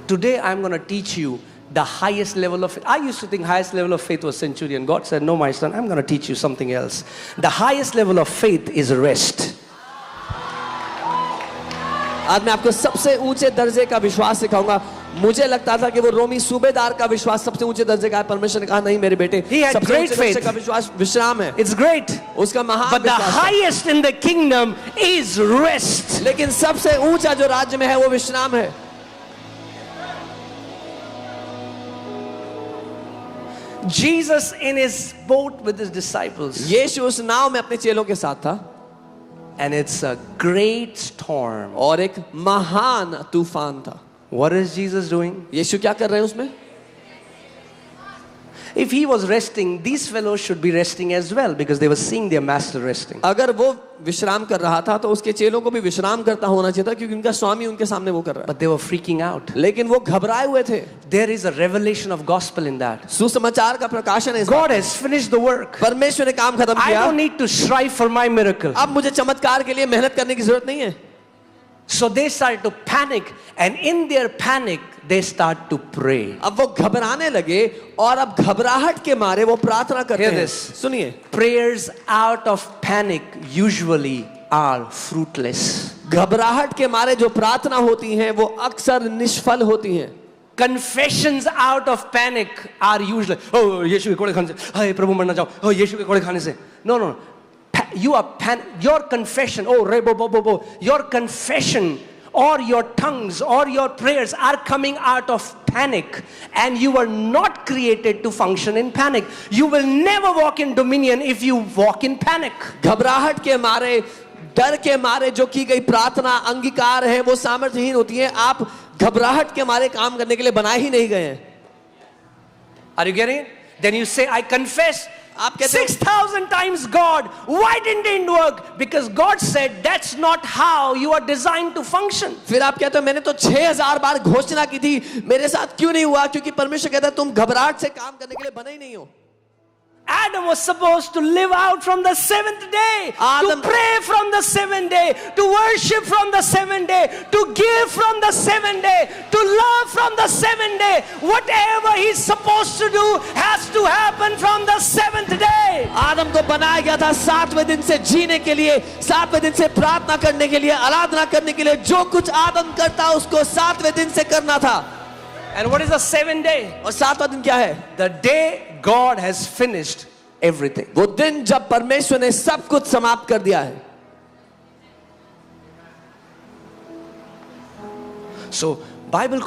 Today I'm going to teach you the highest level of faith. I used to think highest level of faith was centurion. God said, no, my son, I'm going to teach you something else. The highest level of faith is rest. आज मैं आपको सबसे ऊंचे दर्जे का विश्वास सिखाऊंगा. मुझे लगता था कि वो रोमी सूबेदार का विश्वास सबसे ऊंचे दर्जे का है. परमेश्वर ने कहा नहीं मेरे बेटे, सबसे ऊंचे दर्जे का विश्वास विश्राम है. It's great. उसका महान But the highest in the kingdom is rest. लेकिन सबसे ऊंचा जो राज्य में है वो विश्राम है. Jesus in his boat with his disciples. यीशु उस नाव में अपने चेलों के साथ था. And it's a great storm. और एक महान तूफान था. What is Jesus doing? यीशु क्या कर रहे हैं उसमें? If he was resting, these fellows should be resting as well because they were seeing their master resting. अगर वो विश्राम कर रहा था तो उसके चेलों को भी विश्राम करता होना चाहिए था क्योंकि उनका स्वामी उनके सामने वो कर रहा है. But they were freaking out. लेकिन वो घबराए हुए थे. There is a revelation of gospel in that. सुसमाचार का प्रकाशन है. God has finished the work. परमेश्वर ने काम खत्म I किया. don't need to strive for my miracle. अब मुझे चमत्कार के लिए मेहनत करने की जरूरत नहीं है. So they started to panic, and in their panic they start to pray. अब वो घबराने लगे और अब घबराहट के मारे वो प्रार्थना करते हैं. सुनिए, prayers out of panic usually are fruitless. घबराहट के मारे जो प्रार्थना होती हैं वो अक्सर निष्फल होती हैं. Confessions out of panic are usually, oh यीशु के कोड़े खाने से, हाय प्रभु मरना चाहो, oh यीशु के कोड़े खाने से. No. Your confession, your confession or your tongues or your prayers are coming out of panic, and you were not created to function in panic. You will never walk in dominion if you walk in panic. घबराहट के मारे, डर के मारे जो की गई प्रार्थना अंगीकार है वो सामर्थ्यहीन होती है. आप घबराहट के मारे काम करने के लिए बनाए ही नहीं गए हैं. Are you getting it? Then you say, I confess 6,000 times God. Why didn't it work? Because God said that's not how you are designed to function. फिर आप कहते हो मैंने तो 6,000 बार घोषणा की थी, मेरे साथ क्यों नहीं हुआ? क्योंकि परमेश्वर कहता है तुम घबराहट से काम करने के लिए बने ही नहीं हो. Adam was supposed to live out from the seventh day, to pray from the seventh day, to worship from the seventh day, to give from the seventh day, to love from the seventh day. Whatever he's supposed to do has to happen from the seventh day. आदम को बनाया गया था 7वें दिन से जीने के लिए, 7वें दिन से प्रार्थना करने के लिए, आराधना करने के लिए. जो कुछ आदम करता उसको 7वें दिन से करना था. And what is the seventh day? और 7वां दिन क्या है? The day God has finished everything. वो दिन जब परमेश्वर ने सब कुछ समाप्त कर दिया है. So Bible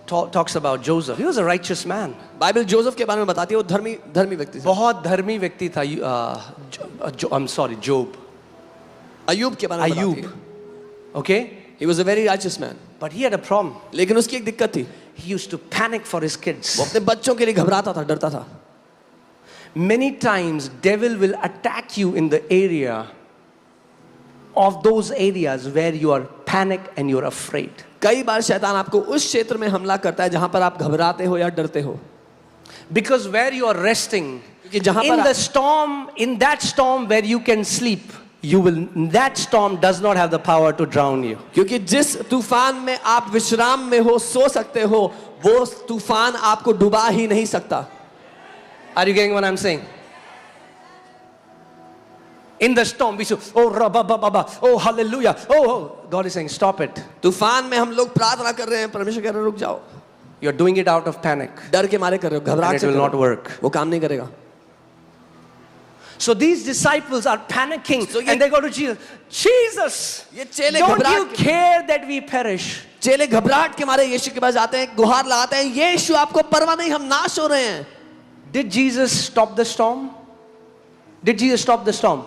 talks about Joseph. He was a righteous man. Bible Joseph के बारे में बताती है वो धर्मी व्यक्ति था. बहुत धर्मी व्यक्ति था. I'm sorry, Job. अय्यूब के बारे में बताती है. Okay? He was a very righteous man. But he had a problem. लेकिन उसकी एक दिक्कत थी. He used to panic for his kids. वो अपने बच्चों के लिए घबराता था, डरता था. Many times devil will attack you in the area of those areas where you are panic and you are afraid. कई बार शैतान आपको उस क्षेत्र में हमला करता है जहां पर आप घबराते हो या डरते हो. Because where you are resting, जहां in the storm, in that storm where you can sleep, that storm does not have the power to drown you. क्योंकि जिस तूफान में आप विश्राम में हो, सो सकते हो, वो तूफान आपको डुबा ही नहीं सकता. Are you getting what I'm saying? In the storm we say, oh rabba baba, oh hallelujah, oh God is saying stop it. तूफान में हम लोग प्रार्थना कर रहे हैं, परमेश्वर कह रहे हैं रुक जाओ. You're doing it out of panic. डर के मारे कर रहे हो, घबराहट से. It will not work. वो काम नहीं करेगा. So these disciples are panicking, and they go to Jesus. Jesus, don't you care that we perish? चेले घबराहट के मारे यीशु के पास जाते हैं, गुहार लगाते हैं, यीशु आपको परवाह नहीं, हम नाश हो रहे हैं. Did Jesus stop the storm? Did Jesus stop the storm?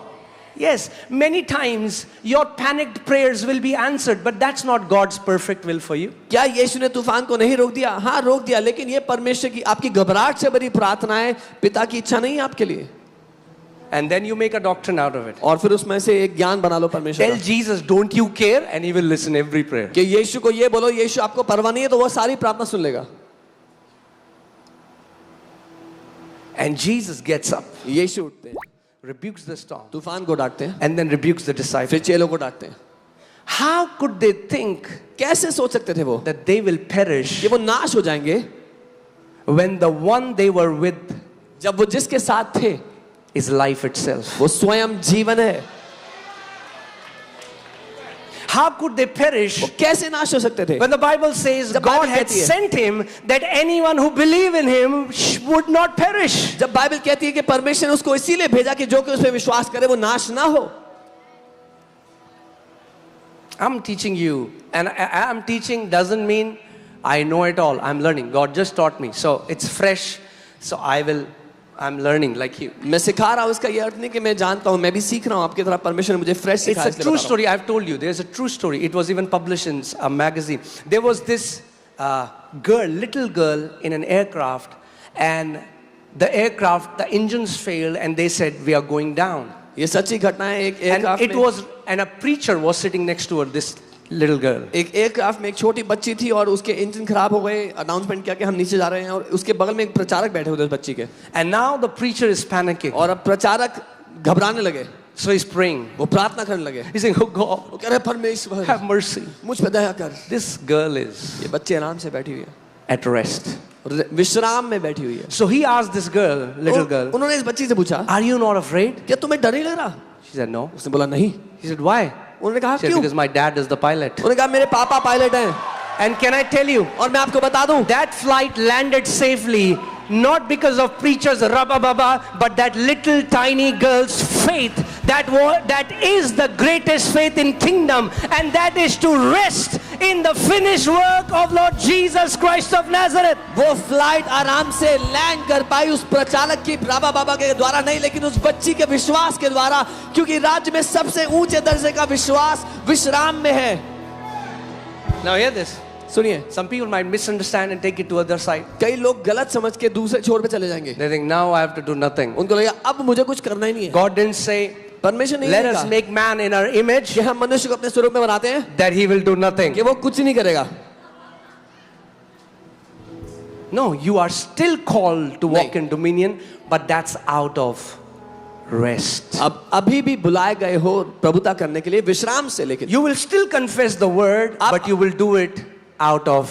Yes, many times your panicked prayers will be answered, but that's not God's perfect will for you. क्या यीशु ने तूफान को नहीं रोक दिया? हाँ रोक दिया, लेकिन ये परमेश्वर की आपकी घबराहट से भरी प्रार्थनाएं पिता की इच्छा नहीं है आपके लिए. And then you make a doctrine out of it. और फिर उसमें से एक ज्ञान बना लो परमेश्वर. Tell Jesus, don't you care, and he will listen every prayer. कि यीशु को ये बोलो, यीशु आपको परवाह नहीं है, तो वो सारी प्रार्थना सुन लेगा. And Jesus gets up, यीशु उठते हैं, rebukes the storm, तूफान को डांटते हैं, and then rebukes the disciples. फिर चेलों को डांटते हैं. How could they think कैसे सोच सकते थे वो that they will perish कि वो नाश हो जाएंगे when the one they were with जब वो जिसके साथ थे is life itself? वो स्वयं जीवन है? How could they perish वो कैसे नाश हो सकते थे when the Bible says जब God बाइबल had कहती है- sent him that anyone who believe in him would not perish? जब बाइबल कहती है कि परमेश्वर ने उसको इसीलिए भेजा कि जो कि उस पर विश्वास करे वो नाश ना हो। I'm teaching you, and I'm teaching doesn't mean I know it all. I'm learning. God just taught me, so it's fresh. So I'm learning like you. मैं सिखा रहा हूँ इसका ये अर्थ नहीं कि मैं जानता हूँ, मैं भी सीख रहा हूँ आपकी तरह। परमेश्वर ने मुझे फ्रेश It's सिखाया a इसलिए true बता रहा हूँ। story. I've told you. There's a true story. It was even published in a magazine. There was this little girl in an aircraft, and the engines failed, and they said, "We are going down." ये सच्ची घटना है। एक aircraft And a preacher was sitting next to her. This little girl. एक aircraft में एक छोटी बच्ची थी और उसके इंजन खराब हो गए। अनाउंसमेंट किया कि हम नीचे जा रहे हैं और उसके बगल में एक प्रचारक बैठे हुए थे उस बच्ची के। And now the preacher is panicking. और अब प्रचारक घबराने लगे, So he's praying. वो प्रार्थना करने लगे। He's saying, "Oh God, वो कह रहे परमेश्वर have mercy." मुझ पे दया कर। This girl is ये बच्ची आराम से बैठी हुई है, at rest. विश्राम में बैठी हुई है। So he asked this girl, little girl, उन्होंने इस बच्ची से पूछा, "Are you not afraid?" क्या तुम्हें डर नहीं लग रहा? She said, "No." उसने बोला नहीं। He said, "Why?" उन्होंने कहा She said, क्यों? "Because my dad is the pilot." उन्होंने कहा मेरे पापा पायलट हैं। And can I tell you, और मैं आपको बता दूं, that flight landed safely, not because of preachers rabba baba, but that little tiny girl's faith. That is the greatest faith in kingdom, and that is to rest in the finished work of Lord Jesus Christ of Nazareth. वो flight आराम से land कर पाई उस प्रचालक की राबा बाबा के द्वारा नहीं, लेकिन उस बच्ची के विश्वास के द्वारा, क्योंकि राज्य में सबसे ऊंचे दर्जे का विश्वास विश्राम में है। Now hear this. सुनिए, Some people might misunderstand and take it to other side. कई लोग गलत समझ के दूसरे छोर पे चले जाएंगे। They think now I have to do nothing. उनको लगेगा अब मुझे कुछ करना ही नहीं है। God didn't say, परमेश्वर नहीं "Let us कहा make man in our image," कि हम मनुष्य को अपने स्वरूप में बनाते हैं that he will do nothing. कि वो कुछ नहीं करेगा। No, you are still called to walk नहीं। in dominion, but that's out of rest. अब अभी भी बुलाए गए हो प्रभुता करने के लिए विश्राम से, लेकिन You will still confess the word, आप- but you will do it out of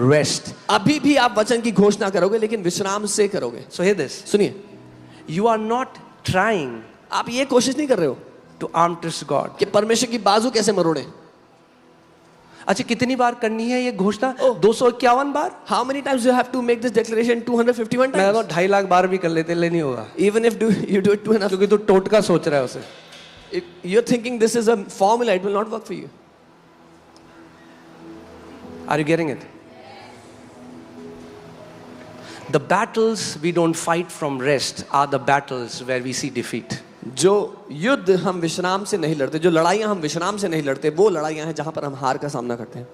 rest. अभी भी आप वचन की घोषणा करोगे, लेकिन विश्राम से करोगे। So hear this. सुनिए, You are not trying आप ये कोशिश नहीं कर रहे हो to arm twist God. कि परमेश्वर की बाजू कैसे मरोड़े। अच्छा, कितनी बार करनी है ये घोषणा? Oh. 251 bar? How many times you have to make this declaration? 251 मैं तो times. 2.5 लाख बार भी कर लेते, ले नहीं होगा, Even if you do it 2.5, क्योंकि तू टोटका सोच रहा है उसे. if you're thinking this is a formula, it will not work for you. Are you getting it? The battles we don't fight from rest are the battles where we see defeat. जो युद्ध हम विश्राम से नहीं लड़ते, जो लड़ाइयाँ हम विश्राम से नहीं लड़ते, वो लड़ाइयाँ हैं जहाँ पर हम हार का सामना करते हैं।